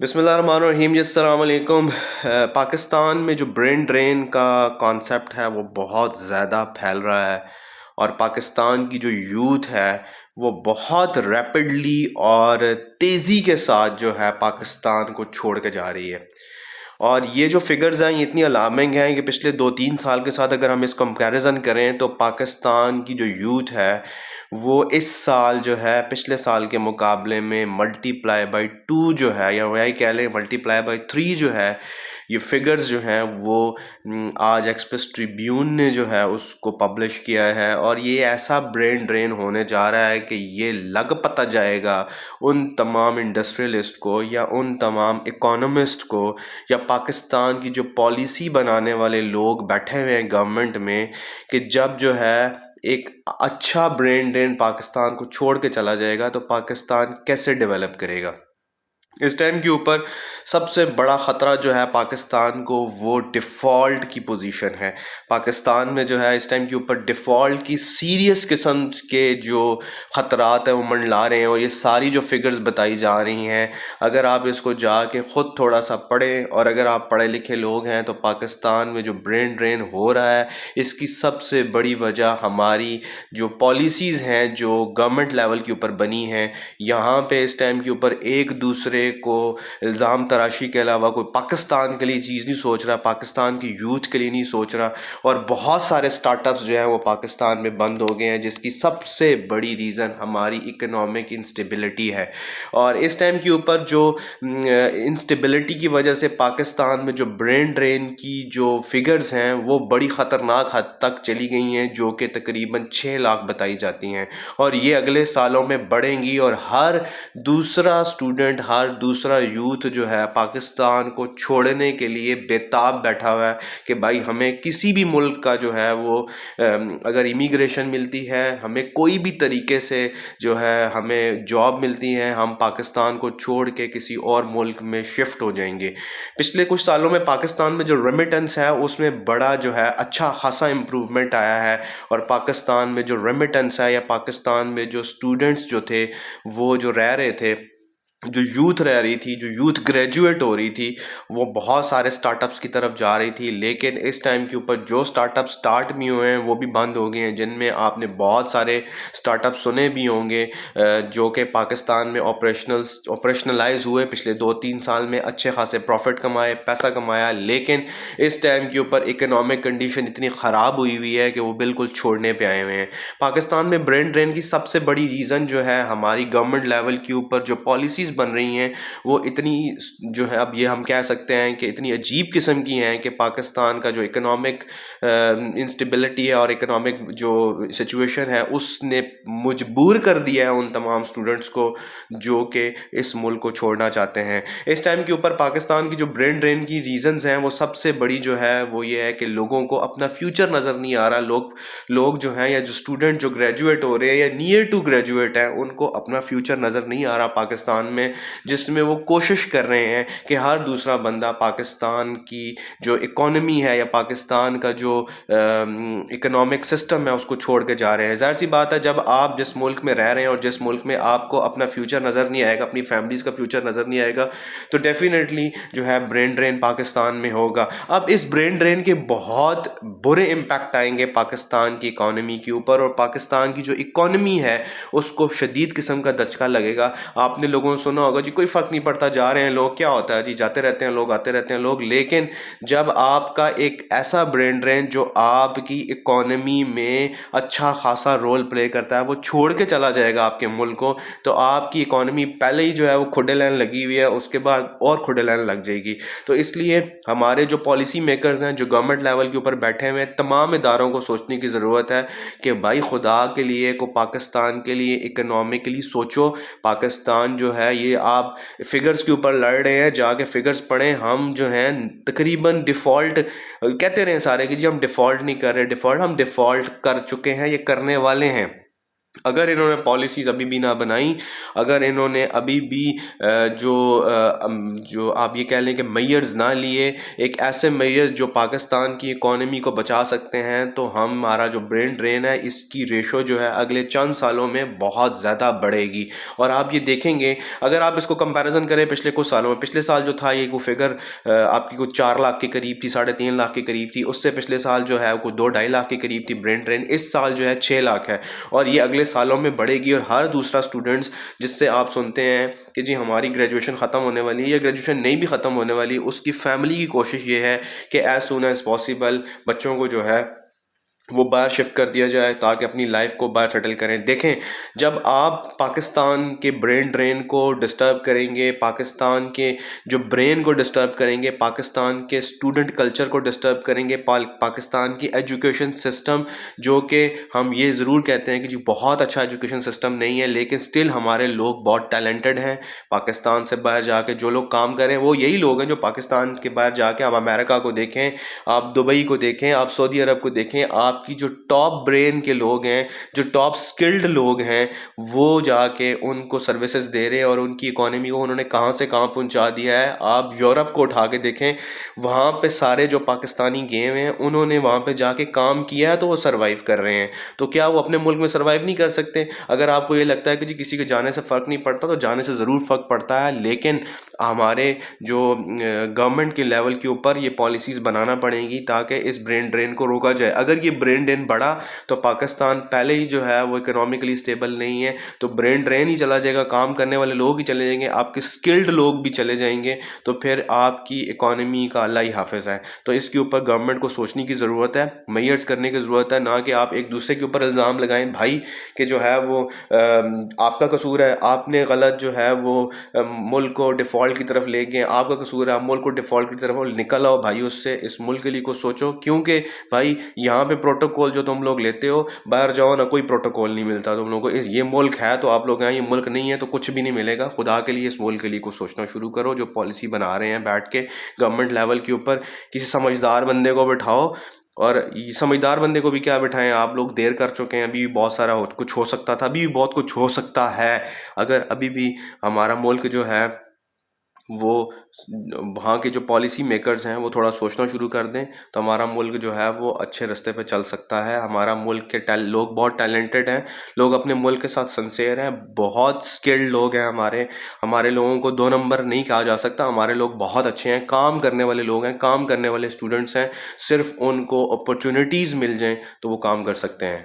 بسم اللہ الرحمن الرحیم جی السلام علیکم۔ پاکستان میں جو برین ڈرین کا کانسیپٹ ہے وہ بہت زیادہ پھیل رہا ہے، اور پاکستان کی جو یوتھ ہے وہ بہت ریپڈلی اور تیزی کے ساتھ جو ہے پاکستان کو چھوڑ کے جا رہی ہے۔ اور یہ جو فگرز ہیں یہ اتنی الارمنگ ہیں کہ پچھلے 2-3 سال کے ساتھ اگر ہم اس کمپیریزن کریں تو پاکستان کی جو یوتھ ہے وہ اس سال جو ہے پچھلے سال کے مقابلے میں ملٹی پلائی بائی 2 جو ہے، یا وہی کہہ لیں ملٹی پلائی بائی 3 جو ہے، یہ فگرز جو ہیں وہ آج ایکسپریس ٹریبیون نے جو ہے اس کو پبلش کیا ہے۔ اور یہ ایسا برین ڈرین ہونے جا رہا ہے کہ یہ لگ پتہ جائے گا ان تمام انڈسٹریلسٹ کو یا ان تمام اکانومسٹ کو یا پاکستان کی جو پالیسی بنانے والے لوگ بیٹھے ہوئے ہیں گورنمنٹ میں، کہ جب جو ہے ایک اچھا برین ڈرین پاکستان کو چھوڑ کے چلا جائے گا تو پاکستان کیسے ڈیولپ کرے گا۔ اس ٹائم کے اوپر سب سے بڑا خطرہ جو ہے پاکستان کو وہ ڈیفالٹ کی پوزیشن ہے۔ پاکستان میں جو ہے اس ٹائم کے اوپر ڈیفالٹ کی سیریس قسم کے جو خطرات ہیں وہ منڈلا رہے ہیں، اور یہ ساری جو فگرز بتائی جا رہی ہیں اگر آپ اس کو جا کے خود تھوڑا سا پڑھیں، اور اگر آپ پڑھے لکھے لوگ ہیں تو پاکستان میں جو برین ڈرین ہو رہا ہے اس کی سب سے بڑی وجہ ہماری جو پالیسیز ہیں جو گورنمنٹ لیول کے اوپر بنی ہیں۔ یہاں پہ اس ٹائم کے اوپر ایک دوسرے کو الزام تراشی کے علاوہ کوئی پاکستان کے لیے چیز نہیں سوچ رہا، پاکستان کی یوتھ کے لیے نہیں سوچ رہا، اور بہت سارے سٹارٹ اپس جو ہیں وہ پاکستان میں بند ہو گئے ہیں، جس کی سب سے بڑی ریزن ہماری اکنامک انسٹیبلٹی ہے۔ اور اس ٹائم کے اوپر جو انسٹیبلٹی کی وجہ سے پاکستان میں جو برین ڈرین کی جو فگرز ہیں وہ بڑی خطرناک حد تک چلی گئی ہیں، جو کہ تقریباً 6 لاکھ بتائی جاتی ہیں، اور یہ اگلے سالوں میں بڑھیں گی، اور ہر دوسرا اسٹوڈنٹ، ہر دوسرا یوتھ جو ہے پاکستان کو چھوڑنے کے لیے بےتاب بیٹھا ہوا ہے کہ بھائی ہمیں کسی بھی ملک کا جو ہے وہ اگر امیگریشن ملتی ہے، ہمیں کوئی بھی طریقے سے جو ہے ہمیں جاب ملتی ہے، ہم پاکستان کو چھوڑ کے کسی اور ملک میں شفٹ ہو جائیں گے۔ پچھلے کچھ سالوں میں پاکستان میں جو ریمیٹنس ہے اس میں بڑا جو ہے اچھا خاصا امپروومنٹ آیا ہے، اور پاکستان میں جو ریمیٹنس ہے یا پاکستان میں جو اسٹوڈنٹس جو تھے وہ جو رہ رہے تھے، جو یوتھ رہ رہی تھی، جو یوتھ گریجویٹ ہو رہی تھی، وہ بہت سارے سٹارٹ اپس کی طرف جا رہی تھی، لیکن اس ٹائم کے اوپر جو سٹارٹ اپ سٹارٹ بھی ہوئے ہیں وہ بھی بند ہو گئے ہیں، جن میں آپ نے بہت سارے سٹارٹ اپ سنے بھی ہوں گے جو کہ پاکستان میں آپریشنلائز ہوئے پچھلے 2-3 سال میں، اچھے خاصے پروفٹ کمائے، پیسہ کمایا، لیکن اس ٹائم کے اوپر اکنامک کنڈیشن اتنی خراب ہوئی ہے کہ وہ بالکل چھوڑنے پہ آئے ہوئے ہیں۔ پاکستان میں برین ڈرین کی سب سے بڑی ریزن جو ہے ہماری گورنمنٹ لیول کے اوپر جو پالیسیز بن رہی ہیں وہ اتنی جو ہے، اب یہ ہم کہہ سکتے ہیں کہ اتنی عجیب قسم کی ہیں کہ پاکستان کا جو اکنامک انسٹیبلٹی ہے اور اکنامک جو سچویشن ہے اس نے مجبور کر دیا ہے ان تمام اسٹوڈنٹس کو جو کہ اس ملک کو چھوڑنا چاہتے ہیں۔ اس ٹائم کے اوپر پاکستان کی جو برین ڈرین کی ریزنز ہیں وہ سب سے بڑی جو ہے وہ یہ ہے کہ لوگوں کو اپنا فیوچر نظر نہیں آ رہا، لوگ جو ہیں یا جو اسٹوڈنٹ جو گریجویٹ ہو رہے ہیں یا نیئر ٹو گریجویٹ ہیں ان کو اپنا فیوچر نظر نہیں آ رہا پاکستان میں، جس میں وہ کوشش کر رہے ہیں کہ ہر دوسرا بندہ پاکستان کی جو اکانومی ہے یا پاکستان کا جو اکنامک سسٹم ہے اس کو چھوڑ کے جا رہے ہیں۔ ظاہر سی بات ہے جب آپ جس ملک میں رہ رہے ہیں اور جس ملک میں آپ کو اپنا فیوچر نظر نہیں آئے گا، اپنی فیملیز کا فیوچر نظر نہیں آئے گا، تو ڈیفینیٹلی جو ہے برین ڈرین پاکستان میں ہوگا۔ اب اس برین ڈرین کے بہت برے امپیکٹ آئیں گے پاکستان کی اکانومی کے اوپر، اور پاکستان کی جو اکانومی ہے اس کو شدید قسم کا دھچکا لگے گا۔ آپ نے لوگوں نے سنا ہوگا جی کوئی فرق نہیں پڑتا، جا رہے ہیں لوگ، کیا ہوتا ہے جی، جاتے رہتے ہیں لوگ، آتے رہتے ہیں لوگ، لیکن جب آپ کا ایک ایسا برین ڈرین جو آپ کی اکانومی میں اچھا خاصا رول پلے کرتا ہے وہ چھوڑ کے چلا جائے گا آپ کے ملک کو، تو آپ کی اکانومی پہلے ہی جو ہے وہ کھڈے لین لگی ہوئی ہے، اس کے بعد اور کھڈے لین لگ جائے گی۔ تو اس لیے ہمارے جو پالیسی میکرز ہیں جو گورنمنٹ لیول کے اوپر بیٹھے ہوئے ہیں، تمام اداروں کو سوچنے کی ضرورت ہے کہ بھائی خدا کے لیے کو پاکستان کے لیے اکنامکلی سوچو۔ پاکستان جو ہے یہ آپ فگرز کے اوپر لڑ رہے ہیں، جا کے فگرز پڑھیں، ہم جو ہیں تقریباً ڈیفالٹ کہتے رہے سارے کہ جی ہم ڈیفالٹ نہیں کر رہے، ڈیفالٹ ہم ڈیفالٹ کر چکے ہیں، یہ کرنے والے ہیں۔ اگر انہوں نے پالیسیز ابھی بھی نہ بنائی، اگر انہوں نے ابھی بھی جو آپ یہ کہہ لیں کہ میئرز نہ لیے، ایک ایسے میئرز جو پاکستان کی اکانومی کو بچا سکتے ہیں، تو ہمارا جو برین ڈرین ہے اس کی ریشو جو ہے اگلے چند سالوں میں بہت زیادہ بڑھے گی۔ اور آپ یہ دیکھیں گے، اگر آپ اس کو کمپیریزن کریں پچھلے کچھ سالوں میں، پچھلے سال جو تھا یہ وہ فگر آپ کی کچھ 4 لاکھ کے قریب تھی، 3.5 لاکھ کے قریب تھی، اس سے پچھلے سال جو ہے کچھ 2-2.5 لاکھ کے قریب تھی برین ڈرین، اس سال جو ہے 6 لاکھ ہے، اور یہ اگلے سالوں میں بڑھے گی۔ اور ہر دوسرا اسٹوڈنٹس جس سے آپ سنتے ہیں کہ جی ہماری گریجویشن ختم ہونے والی ہے یا گریجویشن نہیں بھی ختم ہونے والی، اس کی فیملی کی کوشش یہ ہے کہ ایز سون ایز پاسبل بچوں کو جو ہے وہ باہر شفٹ کر دیا جائے تاکہ اپنی لائف کو باہر سیٹل کریں۔ دیکھیں، جب آپ پاکستان کے برین ڈرین کو ڈسٹرب کریں گے، پاکستان کے جو برین کو ڈسٹرب کریں گے، پاکستان کے اسٹوڈنٹ کلچر کو ڈسٹرب کریں گے، پاکستان کی ایجوکیشن سسٹم، جو کہ ہم یہ ضرور کہتے ہیں کہ جی بہت اچھا ایجوکیشن سسٹم نہیں ہے، لیکن سٹل ہمارے لوگ بہت ٹیلنٹڈ ہیں۔ پاکستان سے باہر جا کے جو لوگ کام کریں وہ یہی لوگ ہیں جو پاکستان کے باہر جا کے، آپ امریکہ کو دیکھیں، آپ دبئی کو دیکھیں، آپ سعودی عرب کو دیکھیں، آپ کی جو ٹاپ برین کے لوگ ہیں، جو ٹاپ سکلڈ لوگ ہیں، وہ جا کے ان کو سروسز دے رہے ہیں، اور ان کی اکانومی کو انہوں نے کہاں سے کہاں پہنچا دیا ہے۔ آپ یورپ کو اٹھا کے دیکھیں، وہاں پہ سارے جو پاکستانی گئے ہیں انہوں نے وہاں پہ جا کے کام کیا ہے تو وہ سروائیو کر رہے ہیں۔ تو کیا وہ اپنے ملک میں سروائیو نہیں کر سکتے؟ اگر آپ کو یہ لگتا ہے کہ جی کسی کے جانے سے فرق نہیں پڑتا، تو جانے سے ضرور فرق پڑتا ہے، لیکن ہمارے جو گورنمنٹ کے لیول کے اوپر یہ پالیسیز بنانا پڑیں گی تاکہ اس برین ڈرین کو روکا جائے۔ اگر یہ برین ڈرین بڑھا تو پاکستان پہلے ہی جو ہے وہ اکنامکلی اسٹیبل نہیں ہے، تو برین ڈرین ہی چلا جائے گا، کام کرنے والے لوگ ہی چلے جائیں گے، آپ کے اسکلڈ لوگ بھی چلے جائیں گے، تو پھر آپ کی اکانومی کا اللہ ہی حافظ ہے۔ تو اس کے اوپر گورنمنٹ کو سوچنے کی ضرورت ہے، میئرز کرنے کی ضرورت ہے، نہ کہ آپ ایک دوسرے کے اوپر الزام لگائیں بھائی کہ جو ہے وہ آپ کا قصور ہے، آپ نے غلط جو ہے وہ ملک کو ڈیفالٹ کی طرف لے گئے، آپ کا قصور ہے، آپ ملک کو ڈیفالٹ کی طرف نکل آؤ بھائی، اس سے اس ملک کے لیے کچھ سوچو، کیونکہ بھائی یہاں پہ پروٹوکول جو تم لوگ لیتے ہو، باہر جاؤ نہ کوئی پروٹوکول نہیں ملتا تم لوگوں کو۔ یہ ملک ہے تو آپ لوگ ہیں، یہ ملک نہیں ہے تو کچھ بھی نہیں ملے گا۔ خدا کے لیے اس ملک کے لیے کچھ سوچنا شروع کرو، جو پالیسی بنا رہے ہیں بیٹھ کے گورنمنٹ لیول کے اوپر کسی سمجھدار بندے کو بٹھاؤ، اور سمجھدار بندے کو بھی کیا بٹھائیں، آپ لوگ دیر کر چکے ہیں، ابھی بھی بہت سارا کچھ ہو سکتا تھا، ابھی بھی بہت کچھ ہو سکتا ہے۔ اگر ابھی بھی ہمارا ملک جو ہے وہ وہاں کے جو پالیسی میکرز ہیں وہ تھوڑا سوچنا شروع کر دیں، تو ہمارا ملک جو ہے وہ اچھے رستے پہ چل سکتا ہے۔ ہمارا ملک کے لوگ بہت ٹیلنٹڈ ہیں، لوگ اپنے ملک کے ساتھ سنسیئر ہیں، بہت سکلڈ لوگ ہیں، ہمارے لوگوں کو 2 نمبر نہیں کہا جا سکتا، ہمارے لوگ بہت اچھے ہیں، کام کرنے والے لوگ ہیں، کام کرنے والے اسٹوڈنٹس ہیں، صرف ان کو اپرچونٹیز مل جائیں تو وہ کام کر سکتے ہیں۔